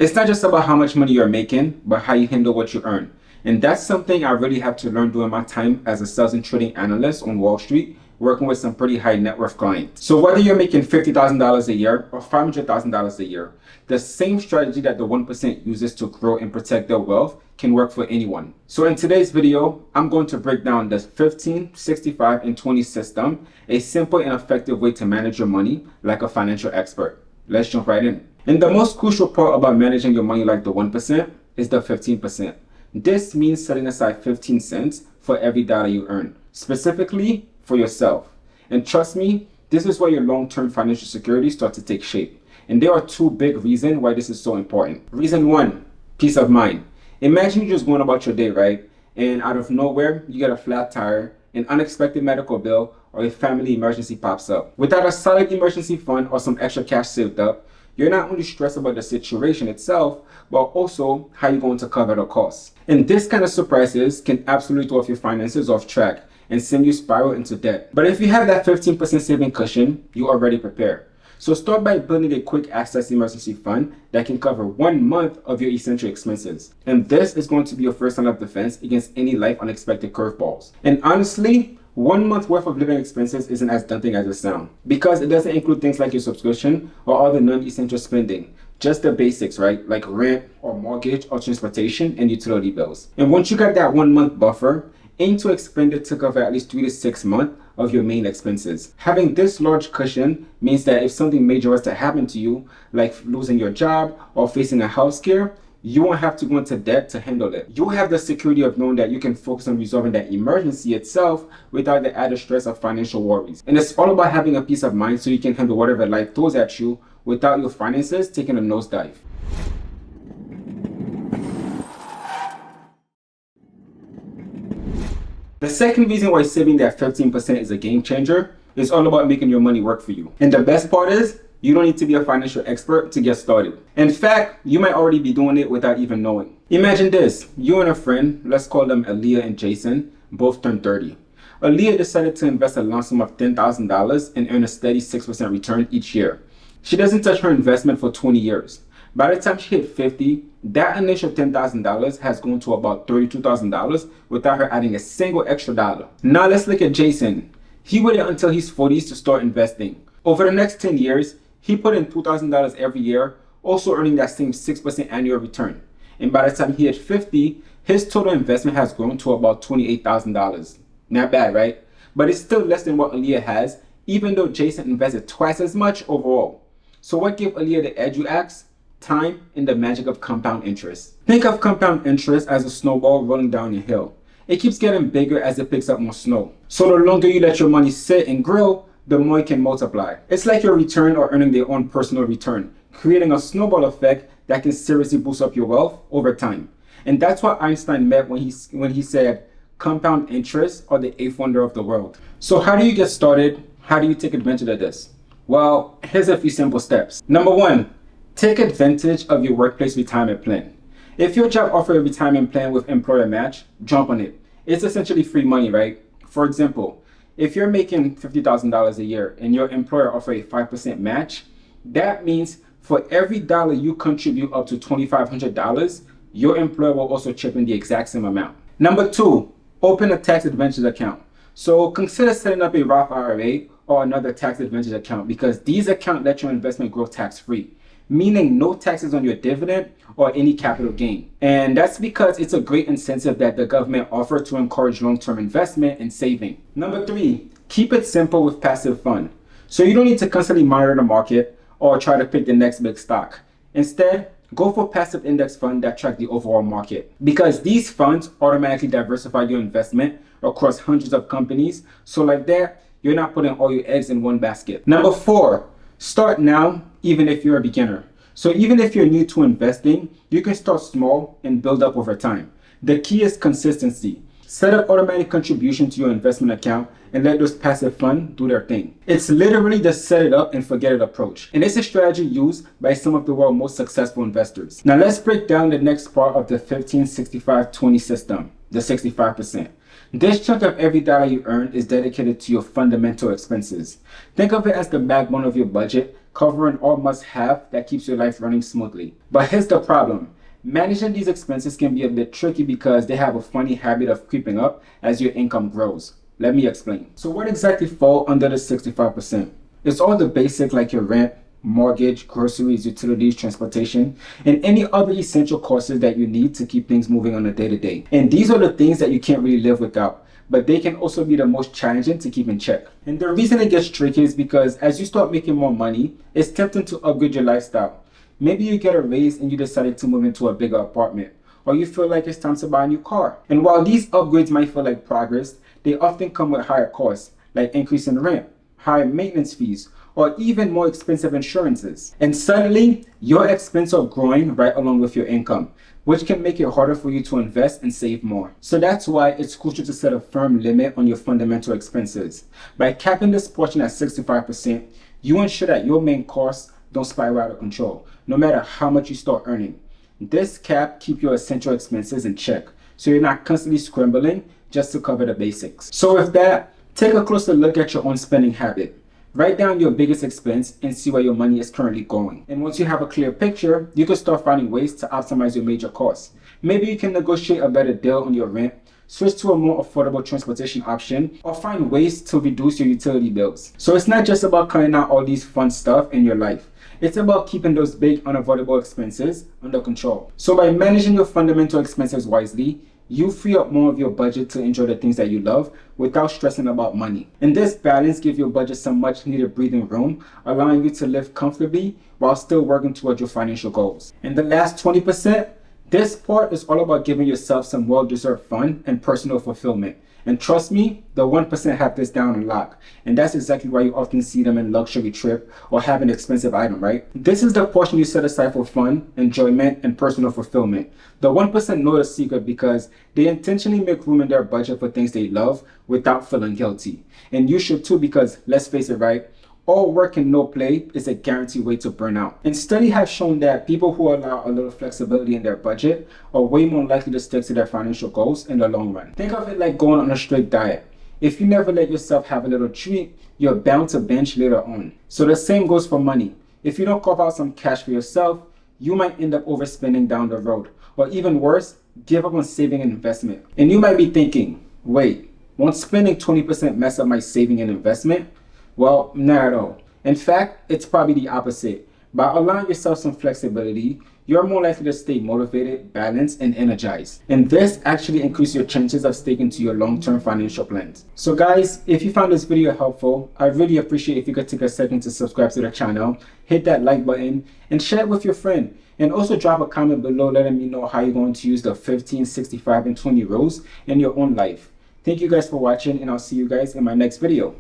It's not just about how much money you're making, but how you handle what you earn. And that's something I really had to learn during my time as a sales and trading analyst on Wall Street, working with some pretty high net worth clients. So whether you're making $50,000 a year or $500,000 a year, the same strategy that the 1% uses to grow and protect their wealth can work for anyone. So in today's video, I'm going to break down the 15, 65, and 20 system, a simple and effective way to manage your money like a financial expert. Let's jump right in. And the most crucial part about managing your money like the 1% is the 15%. This means setting aside 15 cents for every dollar you earn, specifically for yourself. And trust me, this is where your long-term financial security starts to take shape. And there are two big reasons why this is so important. Reason one, peace of mind. Imagine you're just going about your day, right? And out of nowhere, you get a flat tire, an unexpected medical bill, or a family emergency pops up. Without a solid emergency fund or some extra cash saved up, you're not only stressed about the situation itself, but also how you're going to cover the costs. And this kind of surprises can absolutely throw off your finances off track and send you spiral into debt. But if you have that 15% saving cushion, you're already prepared. So start by building a quick access emergency fund that can cover 1 month of your essential expenses. And this is going to be your first line of defense against any life unexpected curveballs. And honestly, 1 month worth of living expenses isn't as daunting as it sounds, because it doesn't include things like your subscription or other non-essential spending. Just the basics, right? Like rent or mortgage or transportation and utility bills. And once you got that 1 month buffer, aim to expend it to cover at least 3 to 6 months of your main expenses. Having this large cushion means that if something major was to happen to you, like losing your job or facing a health scare, you won't have to go into debt to handle it. You'll have the security of knowing that you can focus on resolving that emergency itself without the added stress of financial worries. And it's all about having a peace of mind so you can handle whatever life throws at you without your finances taking a nosedive. The second reason why saving that 15% is a game changer is all about making your money work for you. And the best part is, you don't need to be a financial expert to get started. In fact, you might already be doing it without even knowing. Imagine this, you and a friend, let's call them Aaliyah and Jason, both turned 30. Aaliyah decided to invest a lump sum of $10,000 and earn a steady 6% return each year. She doesn't touch her investment for 20 years. By the time she hit 50, that initial $10,000 has grown to about $32,000 without her adding a single extra dollar. Now let's look at Jason. He waited until his 40s to start investing. Over the next 10 years, he put in $2,000 every year, also earning that same 6% annual return. And by the time he hit 50, his total investment has grown to about $28,000. Not bad, right? But it's still less than what Aaliyah has, even though Jason invested twice as much overall. So what gave Aaliyah the edge, you ask? Time and the magic of compound interest. Think of compound interest as a snowball rolling down a hill. It keeps getting bigger as it picks up more snow. So the longer you let your money sit and grow, the more it can multiply. It's like your return or earning their own personal return, creating a snowball effect that can seriously boost up your wealth over time. And that's what Einstein meant when he said compound interest are the eighth wonder of the world. So how do you get started? How do you take advantage of this? Well, here's a few simple steps. Number one, take advantage of your workplace retirement plan. If your job offers a retirement plan with employer match, jump on it. It's essentially free money, right? For example, if you're making $50,000 a year and your employer offers a 5% match, that means for every dollar you contribute up to $2,500, your employer will also chip in the exact same amount. Number two, open a tax advantage account. So consider setting up a Roth IRA or another tax advantage account, because these accounts let your investment grow tax-free, meaning no taxes on your dividend or any capital gain. And that's because it's a great incentive that the government offers to encourage long-term investment and saving. Number three, keep it simple with passive fund. So you don't need to constantly monitor the market or try to pick the next big stock. Instead, go for passive index fund that track the overall market, because these funds automatically diversify your investment across hundreds of companies. So like that, you're not putting all your eggs in one basket. Number four, start now, even if you're a beginner. So even if you're new to investing, you can start small and build up over time. The key is consistency. Set up automatic contribution to your investment account and let those passive funds do their thing. It's literally the set it up and forget it approach. And it's a strategy used by some of the world's most successful investors. Now let's break down the next part of the 15-65-20 system, the 65%. This chunk of every dollar you earn is dedicated to your fundamental expenses. Think of it as the backbone of your budget, covering all must-have that keeps your life running smoothly. But here's the problem. Managing these expenses can be a bit tricky because they have a funny habit of creeping up as your income grows. Let me explain. So what exactly falls under the 65%? It's all the basic like your rent, mortgage, groceries, utilities, transportation, and any other essential costs that you need to keep things moving on a day-to-day. And these are the things that you can't really live without, but they can also be the most challenging to keep in check. And the reason it gets tricky is because as you start making more money, it's tempting to upgrade your lifestyle. Maybe you get a raise and you decided to move into a bigger apartment, or you feel like it's time to buy a new car. And while these upgrades might feel like progress, they often come with higher costs, like increase in rent, higher maintenance fees, or even more expensive insurances. And suddenly, your expenses are growing right along with your income, which can make it harder for you to invest and save more. So that's why it's crucial to set a firm limit on your fundamental expenses. By capping this portion at 65%, you ensure that your main costs don't spiral out of control, no matter how much you start earning. This cap keeps your essential expenses in check, so you're not constantly scrambling just to cover the basics. So with that, take a closer look at your own spending habit. Write down your biggest expense and see where your money is currently going. And once you have a clear picture, you can start finding ways to optimize your major costs. Maybe you can negotiate a better deal on your rent, switch to a more affordable transportation option, or find ways to reduce your utility bills. So it's not just about cutting out all these fun stuff in your life. It's about keeping those big unavoidable expenses under control. So by managing your fundamental expenses wisely, you free up more of your budget to enjoy the things that you love without stressing about money. And this balance gives your budget some much needed breathing room, allowing you to live comfortably while still working towards your financial goals. And the last 20%, this part is all about giving yourself some well-deserved fun and personal fulfillment. And trust me, the 1% have this down on lock. And that's exactly why you often see them in luxury trip or have an expensive item, right? This is the portion you set aside for fun, enjoyment, and personal fulfillment. The 1% know the secret because they intentionally make room in their budget for things they love without feeling guilty. And you should too, because let's face it, right? All work and no play is a guaranteed way to burn out. And studies have shown that people who allow a little flexibility in their budget are way more likely to stick to their financial goals in the long run. Think of it like going on a strict diet. If you never let yourself have a little treat, you're bound to binge later on. So the same goes for money. If you don't carve out some cash for yourself, you might end up overspending down the road. Or even worse, give up on saving and investment. And you might be thinking, wait, won't spending 20% mess up my saving and investment? Well, not at all. In fact, it's probably the opposite. By allowing yourself some flexibility, you're more likely to stay motivated, balanced, and energized. And this actually increases your chances of sticking to your long-term financial plans. So guys, if you found this video helpful, I'd really appreciate if you could take a second to subscribe to the channel, hit that like button, and share it with your friend. And also drop a comment below letting me know how you're going to use the 15, 65, and 20 rules in your own life. Thank you guys for watching, and I'll see you guys in my next video.